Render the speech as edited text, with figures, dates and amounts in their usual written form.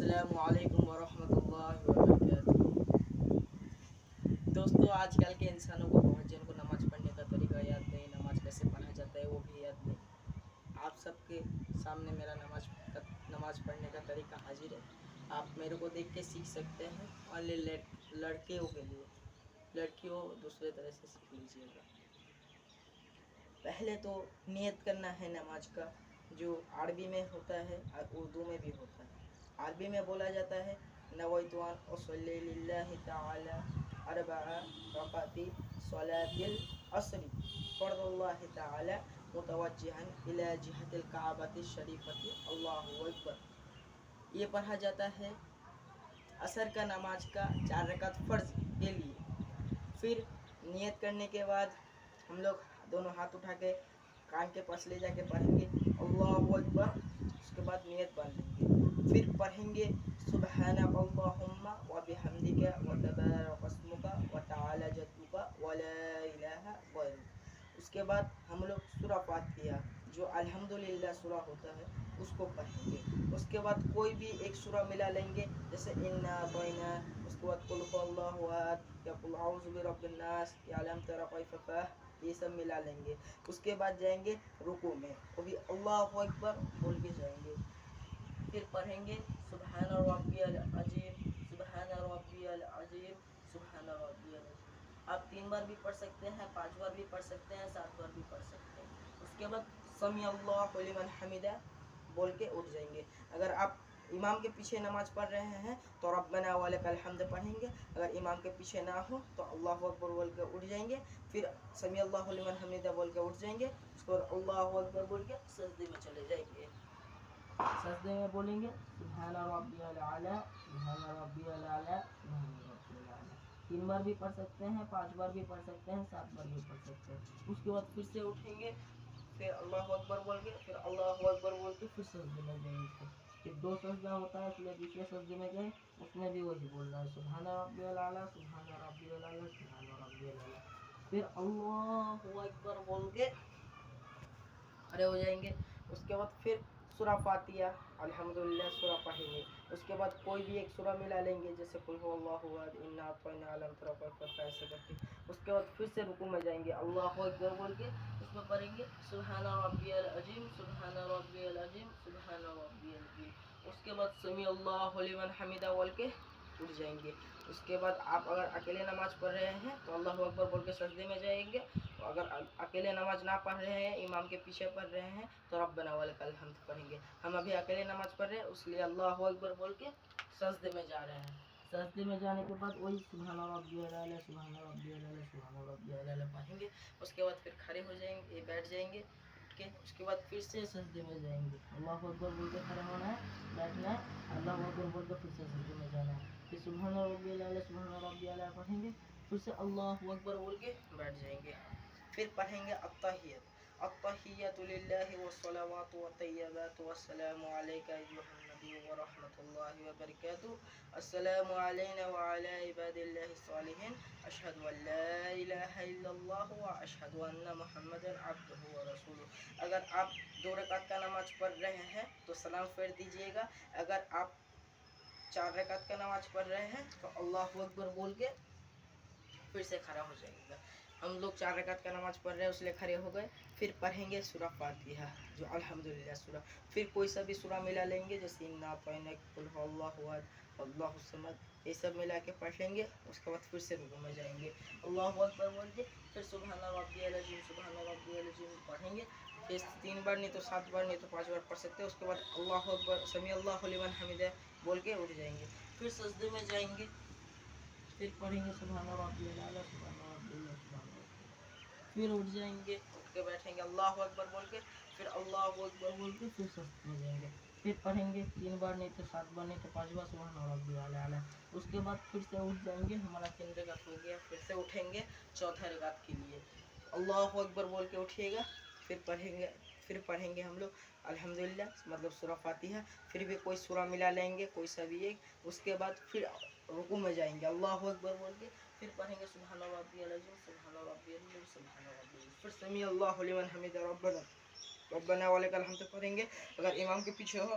السلام علیکم ورحمۃ اللہ وبرکاتہ۔ دوستو، آج کل کے انسانوں کو بہت جن کو نماز پڑھنے کا طریقہ یاد نہیں، نماز کیسے پڑھا جاتا ہے وہ بھی یاد نہیں۔ آپ سب کے سامنے میرا نماز پڑھنے کا طریقہ حاضر ہے۔ آپ میرے کو دیکھ کے سیکھ سکتے ہیں، اونلی لڑکیوں کے لیے، لڑکیوں دوسرے طرح سے سیکھ لیجیے گا۔ پہلے تو نیت کرنا ہے نماز کا، جو عربی میں ہوتا ہے اور اردو میں بھی ہوتا ہے۔ عربی میں بولا جاتا ہے نویت ان اصلی للہ تعالی اربع رکعات صلاۃ العصر فرض اللہ تعالی متوجہا الی جہت الکعبۃ الشریفۃ اللہ اکبر۔ یہ پڑھا جاتا ہے عصر کا نماز کا 4 رکعت فرض کے لیے۔ پھر نیت کرنے کے بعد ہم لوگ دونوں ہاتھ اٹھا کے کان کے پاس لے جا کے پڑھیں گے اللہ اکبر۔ اس کے بعد نیت باندھ لیں گے، پھر پڑھیں گے سبحانک اللہم وبحمدک وتبارک اسمک وتعالی جدک ولا الہ غیرک۔ اس کے بعد ہم لوگ سورہ فاتحہ جو الحمدللہ سورہ ہوتا ہے اس کو پڑھیں گے۔ اس کے بعد کوئی بھی ایک سورہ ملا لیں گے، جیسے انا اعطیناک، اس کے بعد قل هو اللہ احد یا قل اعوذ برب الناس یا علم تر کیف فعل، یہ سب ملا لیں گے۔ اس کے بعد جائیں گے رکوع میں، وہ بھی اللہ اکبر بول کے جائیں گے۔ پھر پڑھیں گے سبحان ربی العظیم، سبحان ربی العظیم، سبحان ربی العظیم۔ آپ 3 بار بھی پڑھ سکتے ہیں، 5 بار بھی پڑھ سکتے ہیں، 7 بار بھی پڑھ سکتے ہیں۔ اس کے بعد سمیع اللہ لمن حمدہ بول کے اٹھ جائیں گے۔ اگر آپ امام کے پیچھے نماز پڑھ رہے ہیں تو ربنا ولک الحمد پڑھیں گے۔ اگر امام کے پیچھے نہ ہو تو اللہ اکبر بول کے اٹھ جائیں گے، پھر سمیع اللہ لمن حمدہ بول کے اٹھ جائیں گے۔ اس کے بعد اللہ اکبر بول کے سجدے میں چلے جائیں گے۔ سجدے میں بولیں گے سبحان ربی الاعلی، سبحان ربی الاعلی، سبحان ربی الاعلی۔ 3 بار بھی پڑھ سکتے ہیں، 5 بار بھی پڑھ سکتے ہیں، 7 بار بھی پڑھ سکتے ہیں۔ اس کے بعد پھر سے اٹھیں گے، پھر اللہ اکبر بول کے، پھر اللہ اکبر بول کے پھر سجدے میں جائیں گے۔ پھر 2 سجدہ ہوتا ہے، پھر دوسرے سجدے میں گئے، اس میں بھی وہی بولنا ہے سبحان ربی الاعلی، سبحان ربی الاعلی، سبحان ربی الاعلی۔ پھر اللہ اکبر بول کے کھڑے ہو جائیں گے۔ اس کے بعد پھر سورہ فاتحہ الحمدللہ سورہ پڑھیں گے۔ اس کے بعد کوئی بھی ایک سورہ ملا لیں گے، جیسے قل هو اللہ احد، انا اعطیناک، علم تر کیف فعل، ایسے کر کے۔ اس کے بعد پھر سے رکوع میں جائیں گے، اللہ اکبر بول کے اس میں پڑھیں گے سبحان ربی العظیم، سبحان ربی العظیم، سبحان ربی العظیم۔ اس کے بعد سمیع اللہ لمن حمدہ بول کے اٹھ جائیں گے۔ اس کے بعد آپ اگر اکیلے نماز پڑھ رہے ہیں تو اللہ اکبر بول کے سجدے میں جائیں گے، اور اگر اکیلے نماز نہ پڑھ رہے ہیں، امام کے پیچھے پڑھ رہے ہیں تو ربنا ولک الحمد پڑھیں گے۔ ہم ابھی اکیلے نماز پڑھ رہے ہیں، اس لیے اللہ اکبر بول کے سجدے میں جا رہے ہیں۔ سجدے میں جانے کے بعد وہی سبحان ربی الاعلی، سبحان ربی الاعلی، سبحان ربی الاعلی پڑھیں گے۔ اس کے بعد پھر کھڑے ہو جائیں گے، بیٹھ جائیں گے اٹھ کے۔ اس کے بعد پھر سے سجدے میں جائیں گے، اللہ اکبر بول کے کھڑے ہونا ہے، بیٹھنا ہے، اللہ اکبر بول کے پھر سے سجدے میں جانا ہے۔ پھر سبحان ربی الاعلی، سبحان ربی الاعلی پڑھیں گے، پھر سے اللہ اکبر بول کے بیٹھ جائیں گے۔ پھر پڑھیں گے التحیات، التحیات للہ والصلوات والطیبات والسلام علیک ایھا النبی ورحمۃ اللہ وبرکاتہ، السلام علینا وعلی عباد اللہ الصالحین، اشہد ان لا الہ الا اللہ واشہد ان محمدا عبدہ ورسولہ۔ اگر آپ 2 رکعت کا نماز پڑھ رہے ہیں تو سلام پھیر دیجیے گا۔ اگر آپ 4 رکعت کا نماز پڑھ رہے ہیں تو اللہ اکبر بول کے پھر سے کھڑا ہو جائے گا۔ ہم لوگ 4 رکعت کا نماز پڑھ رہے ہیں اس لیے کھڑے ہو گئے۔ پھر پڑھیں گے سورہ فاتحہ جو الحمدللہ سورہ، پھر کوئی سا بھی سورہ ملا لیں گے، جیسے انا اعطیناک، قل هو اللہ احد، اللہ الصمد، یہ سب ملا کے پڑھ لیں گے۔ اس کے بعد پھر سے رکوع میں جائیں گے، اللہ اکبر بول کے پھر سبحان ربی العظیم، سبحان ربی العظیم پڑھیں گے۔ پھر 3 بار نہیں تو 7 بار نہیں تو 5 بار پڑھ سکتے ہیں۔ اس کے بعد اللہ اکبر سمیع اللہ لمن حمدہ بول کے اٹھ جائیں گے، پھر سجدے میں جائیں گے، پھر پڑھیں گے سبحان ربی الاعلی، سبحان ربی الاعلی، سبحان ربی الاعلی، پھر اٹھ جائیں گے، اٹھ کے بیٹھیں گے اللہ اکبر بول کے، پھر اللہ اکبر بول کے پھر سجدے میں جائیں گے، پھر پڑھیں گے 3 بار نہیں تو 7 بار نہیں تو 5 بار سبحان ربی الاعلی۔ اس کے بعد پھر سے اٹھ جائیں گے، ہمارا 3 رکعت ہو گیا، پھر سے اٹھیں گے 4تھا رکعت کے لیے، اللہ اکبر بول کے اٹھیے گا، پھر پڑھیں گے ہم لوگ الحمدللہ مطلب سورہ فاتحہ، پھر بھی کوئی سورہ ملا لیں گے، کوئی سا بھی ایک۔ اس کے بعد پھر رکوع میں جائیں گے اللہ اکبر بول کے، پھر پڑھیں گے سبحان ربی العظیم، سبحان ربی العظیم، سبحان ربی العظیم، پھر سمیع اللہ لمن حمدہ ربنا ولک الحمد پڑھیں گے۔ اگر امام کے پیچھے ہو